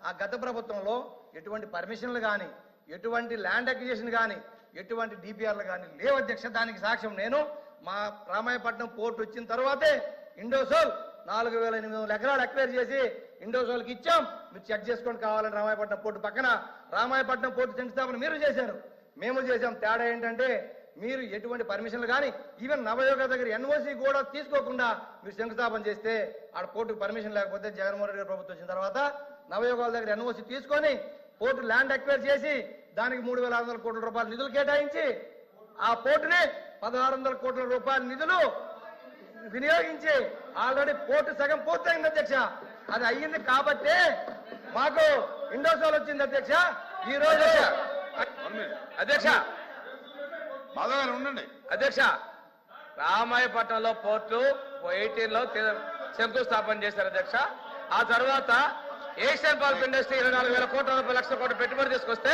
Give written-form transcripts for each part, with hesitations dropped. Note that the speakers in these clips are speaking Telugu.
ఆ గత ప్రభుత్వంలో ఎటువంటి పర్మిషన్లు కానీ, ఎటువంటి ల్యాండ్ అక్విజిషన్ కానీ, ఎటువంటి డిపిఆర్లు కానీ లేవు అధ్యక్ష. దానికి సాక్ష్యం నేను మా రామాయపట్నం పోర్టు వచ్చిన తర్వాతే ఇండోసోల్ 4,800 ఎకరాలు అక్వైర్ చేసి ఇండోసోల్కి ఇచ్చాం. మీరు చెక్ చేసుకొని కావాలని రామాయపట్నం పోర్టు పక్కన రామాయపట్నం పోర్టు శంకుస్థాపన మీరు చేశారు, మేము చేశాం. తేడా ఏంటంటే మీరు ఎటువంటి పర్మిషన్లు కానీ ఈవెన్ నవయోగ దగ్గర ఎన్ఓసి కూడా తీసుకోకుండా మీరు శంకుస్థాపన చేస్తే ఆడ పోర్టుకు పర్మిషన్ లేకపోతే జగన్మోహన్ రెడ్డి గారి ప్రభుత్వం వచ్చిన తర్వాత నవయోగాల దగ్గర ఎన్ఓసి తీసుకొని పోర్టు ల్యాండ్ అక్వైర్ చేసి దానికి 3,600 కోట్ల రూపాయల నిధులు కేటాయించి ఆ పోర్టుని 1,600 కోట్ల రూపాయల నిధులు వినియోగించి ఆల్రెడీ పోర్టు సగం పూర్తయింది అధ్యక్ష. అది అయ్యింది కాబట్టి మాకు ఇండోసోల్ వచ్చింది అధ్యక్ష. ఈ రోజు అధ్యక్ష ఉండండి అధ్యక్ష, రామాయపట్నంలో పోర్టు 18లో శంకుస్థాపన చేశారు అధ్యక్ష. ఆ తర్వాత ఏషియన్ పల్ప్ ఇండస్ట్రీ 24,000 కోట్ల రూపాయలు, లక్షల కోట్ల పెట్టుబడి తీసుకొస్తే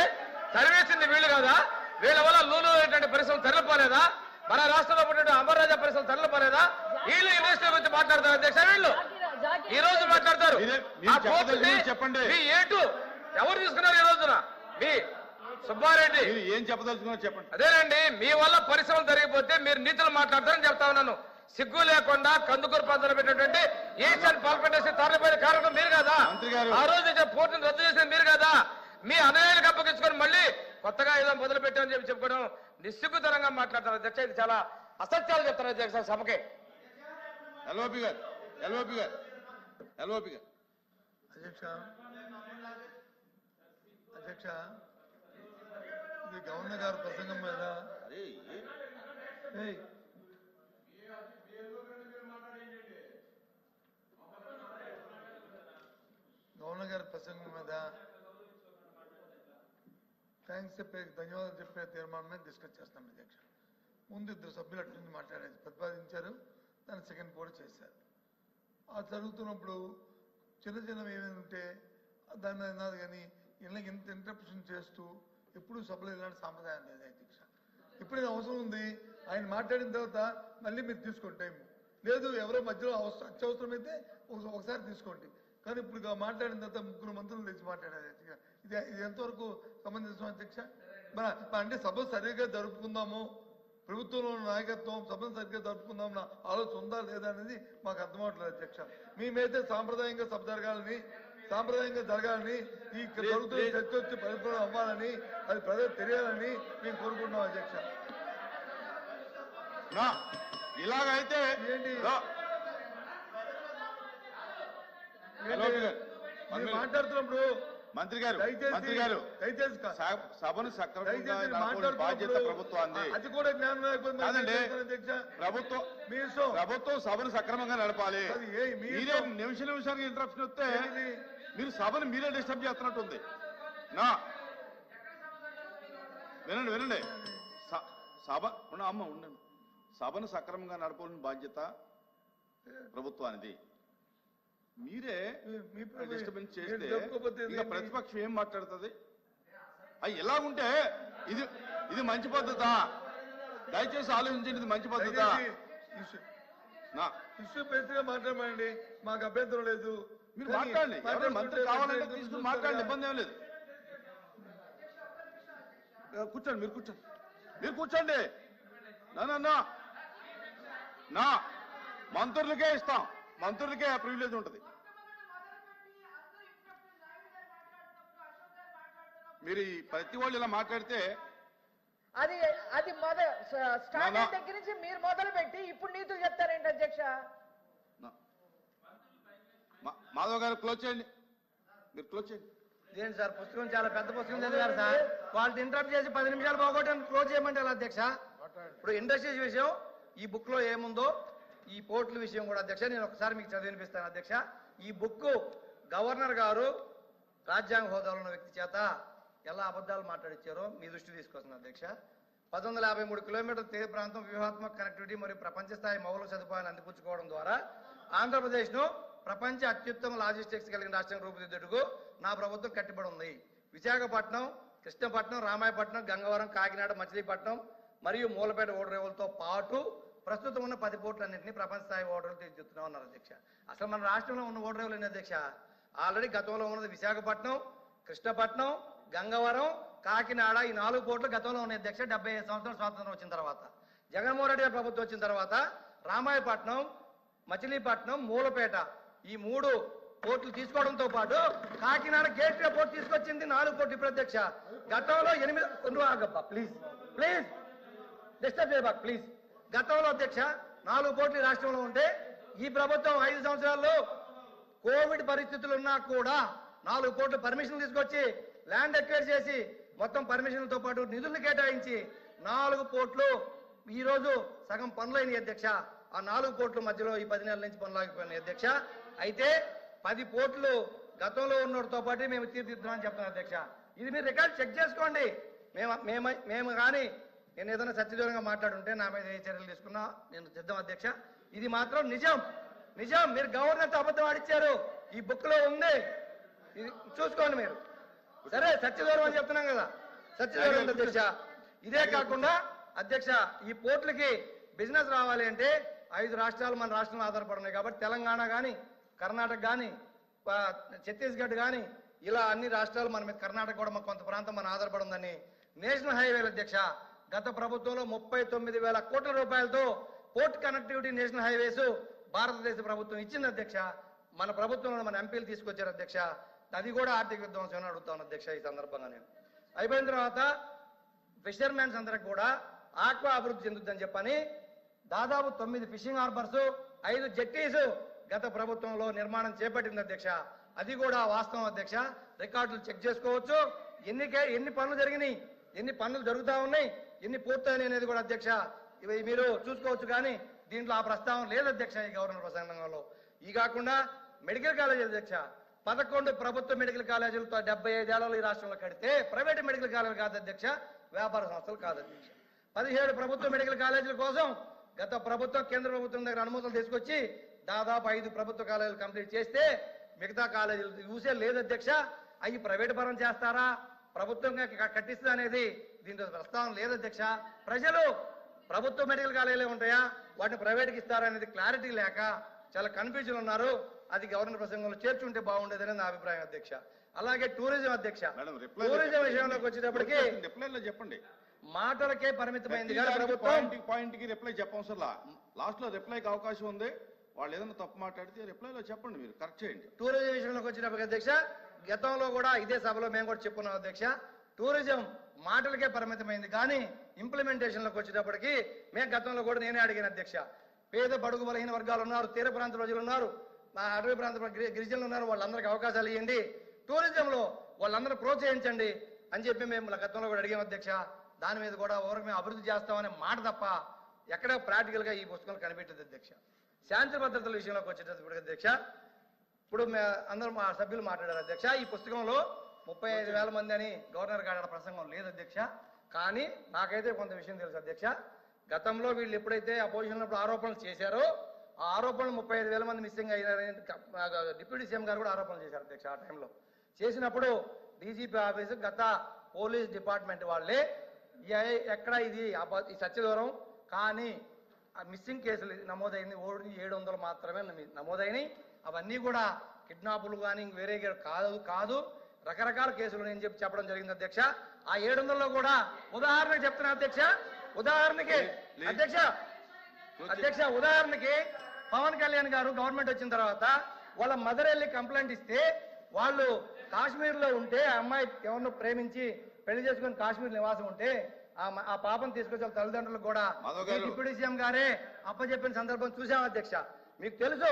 తరివేసింది వీళ్ళు కదా. వీళ్ళ వల్ల లూలు అనేటువంటి పరిశ్రమ తరలిపోలేదా? మన రాష్ట్రంలో ఉన్నటువంటి అమర్రాజా పరిశ్రమ తరలిపోలేదా? వీళ్ళు ఇండస్ట్రీ గురించి మాట్లాడతారు అధ్యక్ష. వీళ్ళు ఈ రోజు మాట్లాడతారు. చెప్పండి మీ ఏటు ఎవరు తీసుకున్నారు ఈ రోజున? మీ సుబ్బారెడ్డి ఏం చెప్పదలుచుకున్నారు చెప్పండి. అదేనండి, మీ వల్ల పరిశ్రమలు జరిగిపోతే మీరు నీతులు మాట్లాడతారని చెప్తా ఉన్నాను. సిగ్గు లేకుండా కందుకూరు ప్రాంతంలో పెట్టినటువంటి ఏషియన్ పల్ప్ ఇండస్ట్రీ తరలిపోయిన కారణం మీరు కదా. ఆ రోజు పోర్టును రద్దు చేసింది మీరు కదా. మీ అన్నయ్యలకు అప్పగించుకొని మళ్ళీ కొత్తగా ఏదో మొదలు పెట్టామని చెప్పి చెప్పుకోవడం నిస్సిగ్గుతరంగా మాట్లాడతారు అధ్యక్ష. ఇది చాలా అసత్యాలు చెప్తారు అధ్యక్ష సభకే. ఎల్ఓపి గారు అధ్యక్ష ఇది గవర్నర్ గారి ప్రసంగం మీద గవర్నర్ గారి ప్రసంగం మీద థ్యాంక్స్ చెప్పే ధన్యవాదాలు చెప్పే తీర్మానం మీద డిస్కస్ చేస్తాం అధ్యక్ష. ముందు 2 సభ్యులు అట్నుంచి మాట్లాడేది ప్రతిపాదించారు, దాన్ని సెకండ్ కూడా చేశారు. ఆ జరుగుతున్నప్పుడు చిన్నవి ఏమైనా ఉంటే దాని మీద అన్నది కానీ ఇళ్ళకి ఇంత ఇంటరప్షన్ చేస్తూ ఎప్పుడు సభలో ఇలాంటి సాంప్రదాయం లేదు అధ్యక్ష. ఇప్పుడైనా అవసరం ఉంది, ఆయన మాట్లాడిన తర్వాత మళ్ళీ మీరు తీసుకోండి టైం లేదు, ఎవరో మధ్యలో అత్యవసరమైతే ఒకసారి తీసుకోండి. కానీ ఇప్పుడు మాట్లాడిన తర్వాత 3 మంత్రులు తెచ్చి మాట్లాడారు అధ్యక్ష. ఇది ఎంతవరకు సమంజసం అధ్యక్ష? అంటే సభ సరిగ్గా జరుపుకుందాము, ప్రభుత్వంలో నాయకత్వం సభను సరిగ్గా జరుపుకుందాం నా ఆలోచన ఉందా లేదా అనేది మాకు అర్థమవట్లేదు అధ్యక్ష. మేమైతే సాంప్రదాయంగా సభ జరగాలని ఈ ప్రభుత్వం చర్చ వచ్చి పరిపూర్ణ అవ్వాలని అది ప్రజలు తెలియాలని మేము కోరుకుంటున్నాం అధ్యక్ష. ఇలాగైతే ఏంటి మాట్లాడుతున్నప్పుడు మంత్రి గారు దయచేసి సభను సక్రమంగా బాధ్యత ప్రభుత్వాన్ని. అది కూడా జ్ఞానం ప్రభుత్వం సభను సక్రమంగా నడపాలి. మీరే నిమిషానికి ఇంటరప్షన్ వస్తే మీరు సభను మీరే డిస్టర్బ్ చేస్తున్నట్టుంది. వినండి సభ ఉండండి. సభను సక్రమంగా నడపాలని బాధ్యత ప్రభుత్వానిది. మీరే డిస్టర్బెన్స్ చేస్తే ఇంకా ప్రతిపక్షం ఏం మాట్లాడుతుంది? అవి ఎలా ఉంటే ఇది మంచి పద్ధతా? దయచేసి ఆలోచించండి, ఇది మంచి పద్ధతా? ఇష్యూ బేసిక్ గా మాట్లాడమండి, మాకు అభ్యంతరం లేదు. మీరు మాట్లాడండి, ఎవరైనా మంత్రి కావాలంటే తీసుకుని మాట్లాడండి, ఇబ్బంది ఏం లేదు. కూర్చోండి, మీరు కూర్చోండి. నా మంత్రులకే ఇస్తాం, మంత్రులకే ప్రివిలేజ్ ఉంటుంది. మీరు ప్రతి వాళ్ళు ఇలా మాట్లాడితే అది స్టార్టింగ్ దగ్గర నుంచి మీరు మొదలు పెట్టి ఇప్పుడు నీతులు చెప్తారేంటి అధ్యక్ష? మాధవ్ గారు క్లోజ్ చేయండి, మీరు క్లోజ్ చేయండి. ఇదేంటి సార్, పుస్తకం చాలా పెద్ద పుస్తకం చదివారు సార్. వాళ్ళు ఇంటరప్ట్ చేసి 10 నిమిషాలు పోగొట్టి క్లోజ్ చేయమంటారు అధ్యక్ష. ఇప్పుడు ఇండస్ట్రీస్ విషయం ఈ బుక్ లో ఏముందో, ఈ పోర్టుల విషయం కూడా అధ్యక్ష నేను ఒకసారి మీకు చదివి వినిపిస్తాను అధ్యక్ష. ఈ బుక్ గవర్నర్ గారు రాజ్యాంగ హోదాలో ఉన్న వ్యక్తి చేత ఎలా అబద్ధాలు మాట్లాడిచ్చారో మీ దృష్టి తీసుకొస్తుంది అధ్యక్ష. 1153 కిలోమీటర్ల తీర ప్రాంతం వ్యూహాత్మక కనెక్టివిటీ మరియు ప్రపంచ స్థాయి మౌలిక సదుపాయాలు అందిపుచ్చుకోవడం ద్వారా ఆంధ్రప్రదేశ్ను ప్రపంచ అత్యుత్తమ లాజిస్టిక్స్ కలిగిన రాష్ట్రంగా రూపుదిద్దుటకు నా ప్రభుత్వం కట్టుబడి ఉంది. విశాఖపట్నం, కృష్ణపట్నం, రామాయపట్నం, గంగవరం, కాకినాడ, మచిలీపట్నం మరియు మూలపేట ఓడరేవులతో పాటు ప్రస్తుతం ఉన్న 10 పోర్టులన్నింటినీ ప్రపంచ స్థాయి ఓడరేవులు తీర్చిదిద్దుతున్నాం అన్నారు అధ్యక్ష. అసలు మన రాష్ట్రంలో ఉన్న ఓడరేవులు అధ్యక్ష ఆల్రెడీ గతంలో ఉన్నది విశాఖపట్నం, కృష్ణపట్నం, గంగవరం, కాకినాడ ఈ 4 పోర్టులు గతంలో ఉన్నాయి అధ్యక్ష. 75 సంవత్సరాల స్వాతంత్రం వచ్చిన తర్వాత జగన్మోహన్ రెడ్డి గారి ప్రభుత్వం వచ్చిన తర్వాత రామాయపట్నం, మచిలీపట్నం, మూలపేట ఈ 3 పోర్టులు తీసుకోవడంతో పాటు కాకినాడ గేట్వే పోర్టు తీసుకొచ్చింది 4 పోర్టు ఇప్పుడు అధ్యక్ష. గతంలో 8 ఆగబ్బా ప్లీజ్ ప్లీజ్ డిస్టర్బ్ చేయబాక్ ప్లీజ్. గతంలో అధ్యక్ష 4 పోర్టులు ఈ రాష్ట్రంలో ఉంటే ఈ ప్రభుత్వం 5 సంవత్సరాల్లో కోవిడ్ పరిస్థితులు ఉన్నా కూడా 4 పోర్టులు పర్మిషన్లు తీసుకొచ్చి ల్యాండ్ ఎక్వైర్ చేసి మొత్తం పర్మిషన్లతో పాటు నిధులను కేటాయించి 4 పోర్టులు ఈ రోజు సగం పనులైన అధ్యక్ష. ఆ 4 పోర్టుల మధ్యలో ఈ 10 నెలల నుంచి పనులాగిపోయినాయి అధ్యక్ష. అయితే 10 పోర్టులు గతంలో ఉన్నతో పాటు మేము తీర్చిదిద్దామని చెప్తున్నాం అధ్యక్ష. ఇది మీరు రికార్డ్ చెక్ చేసుకోండి. మేము కానీ నేను ఏదైనా సత్యదూరంగా మాట్లాడుంటే నా మీద ఏ చర్యలు తీసుకున్నా నేను సిద్ధం అధ్యక్ష. ఇది మాత్రం నిజం. మీరు గవర్నర్తో అబద్ధం ఆడిచ్చారు. ఈ బుక్ లో ఉంది, ఇది చూసుకోండి మీరు. సరే సత్యదూరం అని చెప్తున్నాం కదా, సత్యదూరం అధ్యక్ష. ఇదే కాకుండా అధ్యక్ష ఈ పోర్టులకి బిజినెస్ రావాలి అంటే 5 రాష్ట్రాలు మన రాష్ట్రంలో ఆధారపడున్నాయి కాబట్టి తెలంగాణ కానీ, కర్ణాటక కానీ, ఛత్తీస్గఢ్ కానీ ఇలా అన్ని రాష్ట్రాలు మన మీద, కర్ణాటక కూడా కొంత ప్రాంతం మన ఆధారపడి ఉందని నేషనల్ హైవేల అధ్యక్ష గత ప్రభుత్వంలో 39,000 కోట్ల రూపాయలతో పోర్ట్ కనెక్టివిటీ నేషనల్ హైవేస్ భారతదేశ ప్రభుత్వం ఇచ్చింది అధ్యక్ష. మన ప్రభుత్వంలో మన ఎంపీలు తీసుకొచ్చారు అధ్యక్ష. అది కూడా ఆర్థిక విధ్వంసం అడుగుతాను అధ్యక్ష. ఈ సందర్భంగా నేను అయిపోయిన తర్వాత ఫిషర్మెన్స్ అందరికి కూడా ఆక్వా అభివృద్ధి చెందుద్దని చెప్పని దాదాపు 9 ఫిషింగ్ హార్బర్స్, 5 జెట్టీస్ గత ప్రభుత్వంలో నిర్మాణం చేపట్టింది అధ్యక్ష. అది కూడా వాస్తవం అధ్యక్ష. రికార్డులు చెక్ చేసుకోవచ్చు. ఎన్ని పనులు జరిగినాయి, ఎన్ని పనులు జరుగుతూ ఉన్నాయి, ఎన్ని పూర్తయినాయి అనేది కూడా అధ్యక్ష ఇవి మీరు చూసుకోవచ్చు. కానీ దీంట్లో ఆ ప్రస్తావన లేదు అధ్యక్ష ఈ గవర్నర్ ప్రసంగంలో. ఈ కాకుండా మెడికల్ కాలేజ్ అధ్యక్ష 11 ప్రభుత్వ మెడికల్ కాలేజీలతో 75 ఏళ్లలో ఈ రాష్ట్రంలో కడితే ప్రైవేట్ మెడికల్ కాలేజీలు కాదు అధ్యక్ష, వ్యాపార సంస్థలు కాదు అధ్యక్ష. 17 ప్రభుత్వ మెడికల్ కాలేజీల కోసం గత ప్రభుత్వం కేంద్ర ప్రభుత్వం దగ్గర అనుమతులు తీసుకొచ్చి దాదాపు 5 ప్రభుత్వ కాలేజీలు కంప్లీట్ చేస్తే మిగతా కాలేజీలు యూసే లేదు అధ్యక్ష. అవి ప్రైవేట్ పరం చేస్తారా, ప్రభుత్వంగా కట్టిస్తుంది అనేది దీంట్లో ప్రస్తావన లేదు అధ్యక్ష. ప్రజలు ప్రభుత్వ మెడికల్ కాలేజీలే ఉంటాయా, వాటిని ప్రైవేట్కి ఇస్తారా అనేది క్లారిటీ లేక చాలా కన్ఫ్యూజన్ ఉన్నారు. అది గవర్నర్ ప్రసంగంలో చేర్చుంటే బాగుండేదని నా అభిప్రాయం అధ్యక్ష. అలాగే టూరిజం అధ్యక్ష, టూరిజం విషయంలోకి వచ్చేటప్పటికి చెప్పండి, మాటలకే పరిమితమైంది కానీ ప్రభుత్వం పాయింట్ కి రిప్లై చెప్పవసరం. లాస్ట్ లో రిప్లైకి అవకాశం ఉంది. వాళ్ళు ఏదైనా తప్పు మాట్లాడితే రిప్లైలో చెప్పండి, మీరు కరెక్ట్ చేయండి. టూరిజం విషయంలోకి వచ్చినప్పటికీ అధ్యక్ష గతంలో కూడా ఇదే సభలో మేము కూడా చెప్పుకున్నాం అధ్యక్ష. టూరిజం మాటలకే పరిమితమైంది కానీ ఇంప్లిమెంటేషన్లోకి వచ్చేటప్పటికి మేము గతంలో కూడా నేనే అడిగిన అధ్యక్ష. పేద బడుగు బలహీన వర్గాలు ఉన్నారు, తీర ప్రాంత ప్రజలు ఉన్నారు, అటవీ ప్రాంత గిరిజనులు ఉన్నారు, వాళ్ళందరికీ అవకాశాలు ఇవ్వండి, టూరిజంలో వాళ్ళందరూ ప్రోత్సహించండి అని చెప్పి మేము గతంలో కూడా అడిగాం అధ్యక్ష. దాని మీద కూడా ఎవరికి మేము అభివృద్ధి చేస్తామనే మాట తప్ప ఎక్కడ ప్రాక్టికల్ గా ఈ పుస్తకం కనిపెట్టదు అధ్యక్ష. శాంతి భద్రతల విషయంలోకి వచ్చేటప్పుడు అధ్యక్ష ఇప్పుడు అందరూ మా సభ్యులు మాట్లాడారు అధ్యక్ష. ఈ పుస్తకంలో 35,000 మంది అని గవర్నర్ గారి ప్రసంగం లేదు అధ్యక్ష. కానీ నాకైతే కొంత విషయం తెలుసు అధ్యక్ష. గతంలో వీళ్ళు ఎప్పుడైతే అపోజిషన్ ఆరోపణలు చేశారో ఆ ఆరోపణలు 35,000 మంది మిస్సింగ్ అయినారని డిప్యూటీ సీఎం గారు కూడా ఆరోపణలు చేశారు అధ్యక్ష. ఆ టైంలో చేసినప్పుడు డీజీపీ ఆఫీసు గత పోలీస్ డిపార్ట్మెంట్ వాళ్ళే ఎక్కడ ఇది ఈ సత్యదూరం కానీ మిస్సింగ్ కేసులు నమోదైంది 700 మాత్రమే నమోదైనవి. అవన్నీ కూడా కిడ్నాపులు కానీ వేరే కాదు రకరకాల కేసులు నేను చెప్పడం జరిగింది అధ్యక్ష. ఆ 700లో కూడా ఉదాహరణకి చెప్తున్నా అధ్యక్ష, ఉదాహరణకి ఉదాహరణకి పవన్ కళ్యాణ్ గారు గవర్నమెంట్ వచ్చిన తర్వాత వాళ్ళ మదర్ వెళ్ళి కంప్లైంట్ ఇస్తే వాళ్ళు కాశ్మీర్ లో ఉంటే ఆ అమ్మాయి ఎవరినో ప్రేమించి పెళ్లి చేసుకుని కాశ్మీర్ నివాసం ఉంటే ఆ పాపను తీసుకొచ్చి వాళ్ళ తల్లిదండ్రులకు కూడా డిప్యూటీ సీఎం గారే అప్పచెప్పిన సందర్భం చూసాం అధ్యక్ష. మీకు తెలుసు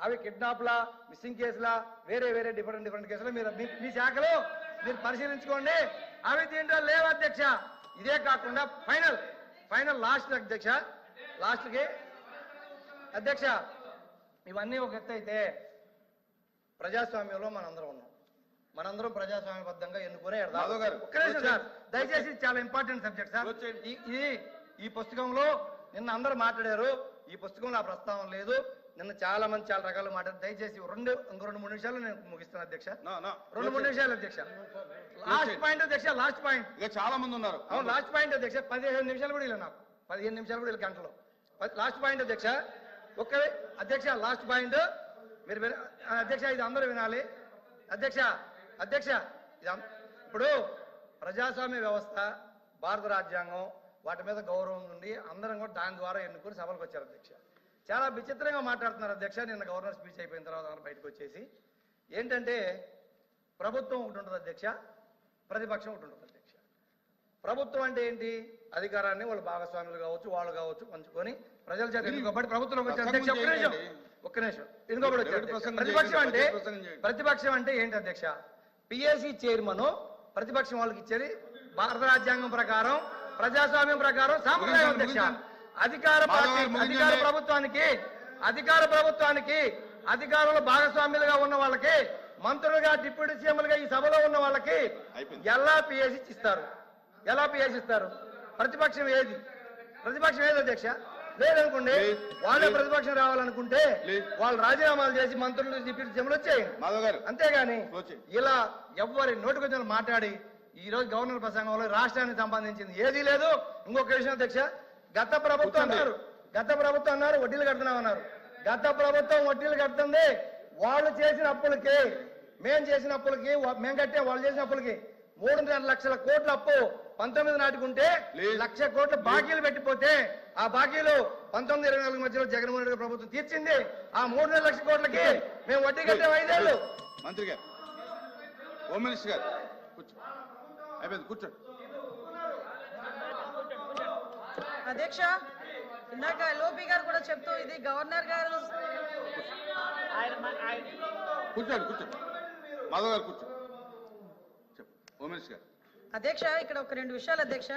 అవి కిడ్నాప్లా, మిస్సింగ్ కేసులా, వేరే డిఫరెంట్ కేసులు మీరు మీ శాఖలో మీరు పరిశీలించుకోండి. అవి దీంట్లో లేవు అధ్యక్ష. ఇదే కాకుండా ఫైనల్ లాస్ట్ అధ్యక్ష, లాస్ట్కి అధ్యక్ష ఇవన్నీ ఒక ఎత్తు అయితే ప్రజాస్వామ్యంలో మనందరం ఉన్నాం. మనందరం ప్రజాస్వామ్యబద్ధంగా ఎన్నుకునే సార్ దయచేసి చాలా ఇంపార్టెంట్ సబ్జెక్ట్ సార్. ఈ పుస్తకంలో నిన్న అందరూ మాట్లాడారు, ఈ పుస్తకంలో ఆ ప్రస్తావన లేదు. నిన్న చాలా మంది చాలా రకాలు మాట్లాడారు. దయచేసి ఇంకో 2-3 నిమిషాలు నేను ముగిస్తాను అధ్యక్ష. 2-3 నిమిషాలు అధ్యక్ష. లాస్ట్ పాయింట్ అధ్యక్ష, లాస్ట్ పాయింట్. ఇక చాలా మంది ఉన్నారు. అవును లాస్ట్ పాయింట్ అధ్యక్ష. 15 నిమిషాలు కూడా ఇలా నాకు 15 నిమిషాలు కూడా ఇలా గంటలో లాస్ట్ పాయింట్ అధ్యక్ష. అధ్యక్ష లాస్ట్ పాయింట్ మీరు అధ్యక్ష ఇది అందరూ వినాలి. అధ్యక్ష అధ్యక్ష ఇప్పుడు ప్రజాస్వామ్య వ్యవస్థ, భారత రాజ్యాంగం, వాటి మీద గౌరవం నుండి అందరం కూడా దాని ద్వారా ఎన్నుకొని సభలకు వచ్చారు అధ్యక్ష. చాలా విచిత్రంగా మాట్లాడుతున్నారు అధ్యక్ష. నిన్న గవర్నర్ స్పీచ్ అయిపోయిన తర్వాత బయటకు వచ్చేసి ఏంటంటే ప్రభుత్వం ఒకటి ఉంటుంది అధ్యక్ష, ప్రతిపక్షం ఒకటి ఉంటుంది అధ్యక్ష. ప్రభుత్వం అంటే ఏంటి? అధికారాన్ని వాళ్ళు భాగస్వాములు కావచ్చు, వాళ్ళు కావచ్చు పంచుకొని ప్రజల చేత ఎన్నుకోబడి ప్రభుత్వంలోకి వచ్చారు అధ్యక్ష. ఒక్క నిమిషం ఎన్నుకోబడి వచ్చారు. ప్రతిపక్షం అంటే ఏంటి అధ్యక్ష? పిఎస్సి చైర్మన్ ప్రతిపక్షం వాళ్ళకి ఇచ్చేది భారత రాజ్యాంగం ప్రకారం, ప్రజాస్వామ్యం ప్రకారం సాంప్రదాయం అధ్యక్ష. అధికార ప్రభుత్వానికి అధికారంలో భాగస్వామ్యులుగా ఉన్న వాళ్ళకి, మంత్రులుగా, డిప్యూటీ సీఎంలుగా ఈ సభలో ఉన్న వాళ్ళకి ఎలా పిఎస్సి ఇస్తారు? ఎలా పిఎస్సి ఇస్తారు? ప్రతిపక్షం ఏది అధ్యక్ష? లేదనుకోండి, వాళ్ళే ప్రతిపక్షం రావాలనుకుంటే వాళ్ళు రాజీనామాలు చేసి మంత్రులు, డిప్యూటీ సీఎంలు వచ్చేయండి. అంతేగాని ఇలా ఎవరి నోటికొచ్చిన మాట్లాడి ఈ రోజు గవర్నర్ ప్రసంగంలో రాష్ట్రానికి సంబంధించింది ఏదీ లేదు. ఇంకొక విషయం అధ్యక్ష, గత ప్రభుత్వం అన్నారు వడ్డీలు కడుతున్నామన్నారు. గత ప్రభుత్వం వడ్డీలు కడుతుంది వాళ్ళు చేసిన అప్పులకి, మేము చేసిన అప్పులకి, మేము కట్టే వాళ్ళు చేసిన అప్పులకి 3.5 లక్షల కోట్ల అప్పు 19 నాటికి ఉంటే 1 లక్ష కోట్ల బాకీలు పెట్టిపోతే ఆ బాకీలు 19-24 మధ్యలో జగన్మోహన్ రెడ్డి ప్రభుత్వం తీర్చింది. ఆ 3.5 లక్షల కోట్లకి మేము వడ్డీ కట్టే 5 ఏళ్ళు. మంత్రి గారు, హోమ్ మినిస్టర్ గారు అయిపోయింది, కూర్చోండి. అధ్యక్ష, ఇందాక లోపి గారు కూడా చెప్తూ ఇది గవర్నర్ గారు. కూర్చోండి మాధవ్ గారు కూర్చోండి. హోమ్ మినిస్టర్ గారు. అధ్యక్ష, ఇక్కడ ఒక 2 విషయాలు అధ్యక్ష.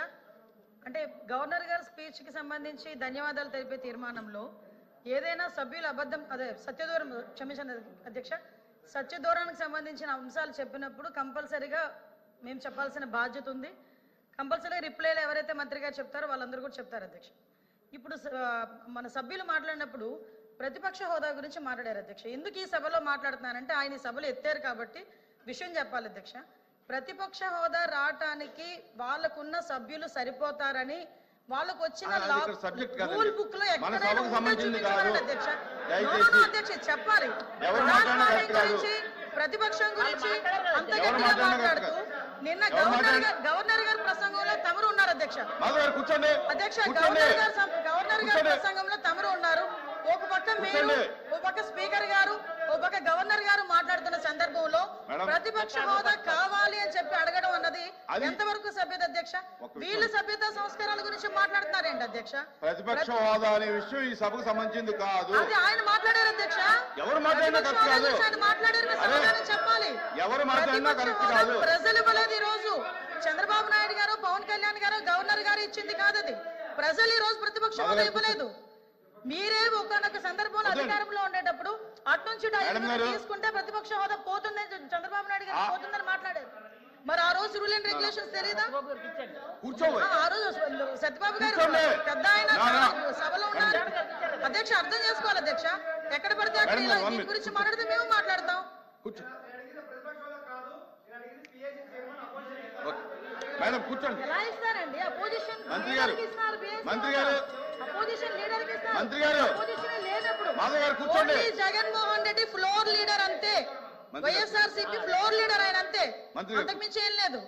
అంటే గవర్నర్ గారి స్పీచ్ కి సంబంధించి ధన్యవాదాలు తెలిపే తీర్మానంలో ఏదైనా సభ్యులు సత్యదూరం క్షమించండి అధ్యక్ష, సత్యదూరానికి సంబంధించిన అంశాలు చెప్పినప్పుడు కంపల్సరీగా మేము చెప్పాల్సిన బాధ్యత ఉంది. కంపల్సరీగా రిప్లైలు ఎవరైతే మంత్రి గారు చెప్తారో వాళ్ళందరూ కూడా చెప్తారు అధ్యక్ష. ఇప్పుడు మన సభ్యులు మాట్లాడినప్పుడు ప్రతిపక్ష హోదా గురించి మాట్లాడారు అధ్యక్ష. ఎందుకు ఈ సభలో మాట్లాడుతున్నానంటే ఆయన ఈ సభలో ఎత్తారు కాబట్టి విషయం చెప్పాలి అధ్యక్ష. ప్రతిపక్ష హోదా రావటానికి వాళ్ళకున్న సభ్యులు సరిపోతారని వాళ్ళకు వచ్చిన రూల్ బుక్ లో ఎక్కడైనా అధ్యక్ష. అధ్యక్ష చెప్పాలి. గురించి ప్రతిపక్షం గురించి అంత గట్టిగా మాట్లాడుతూ నిన్న గవర్నర్ గారి ప్రసంగంలో తమరు ఉన్నారు అధ్యక్ష. అధ్యక్ష, గవర్నర్ గారి ప్రసంగంలో తమరు ఉన్నారు. ఒక పక్క మీరు, ఒక పక్క స్పీకర్ గారు, ఒక పక్క గవర్నర్ గారు మాట్లాడుతున్న సందర్భంలో ప్రతిపక్ష హోదా కావాలి అని చెప్పి అడగడం అన్నది ఎంతవరకు సభ్యత అధ్యక్ష? వీళ్ళు సభ్యత సంస్కారాల గురించి మాట్లాడుతున్నారేంటి అధ్యక్ష? ప్రతిపక్ష హోదా అనే విషయం ఈ సభకు సంబంధించింది కాదు. అది ఆయన మాట్లాడారు అధ్యక్ష. ఎవరు మాట్లాడినా ఆయన మాట్లాడారు, సమాధానం చెప్పాలి. ఎవరు మాట్లాడినా ప్రజలు ఇవ్వలేదు ఈ రోజు. చంద్రబాబు నాయుడు గారు, పవన్ కళ్యాణ్ గారు, గవర్నర్ గారు ఇచ్చింది కాదు అది. ప్రజలు ఈ రోజు ప్రతిపక్ష హోదా ఇవ్వలేదు. మీరే ఒకనొక సందర్భంలో అధికారంలో ఉండేటప్పుడు అట్నుంచి తీసుకుంటే ప్రతిపక్ష హోదా పోతుందని చంద్రబాబు నాయుడు గారు పోతుందని మాట్లాడారు. మరి ఆ రోజు రూల్ అండ్ రెగ్యులేషన్స్ తెలీదా? ఆ రోజు సత్యబాబు గారు పెద్ద ఆయన సభలో ఉన్నారు అధ్యక్ష. అర్థం చేసుకోవాలి అధ్యక్ష. ఎక్కడ పడితే అక్కడ దీని గురించి మాట్లాడితే మేము మాట్లాడతాం. మేడం కూర్చోండి. ఎలా ఇస్తారండి అపోజిషన్? మంత్రి గారు, అపోజిషన్ లీడర్ కి ఇస్తారు. మంత్రి గారు, అపోజిషన్ లేనప్పుడు మాధవ్ గారు కూర్చోండి. జగన్మోహన్ రెడ్డి ఫ్లోర్ లీడర్ అంతే. వైఎస్ఆర్సీపీ ఫ్లోర్ లీడర్ ఆయన అంతే, మంత్రి గారు అంతకు మించి ఏం లేదు.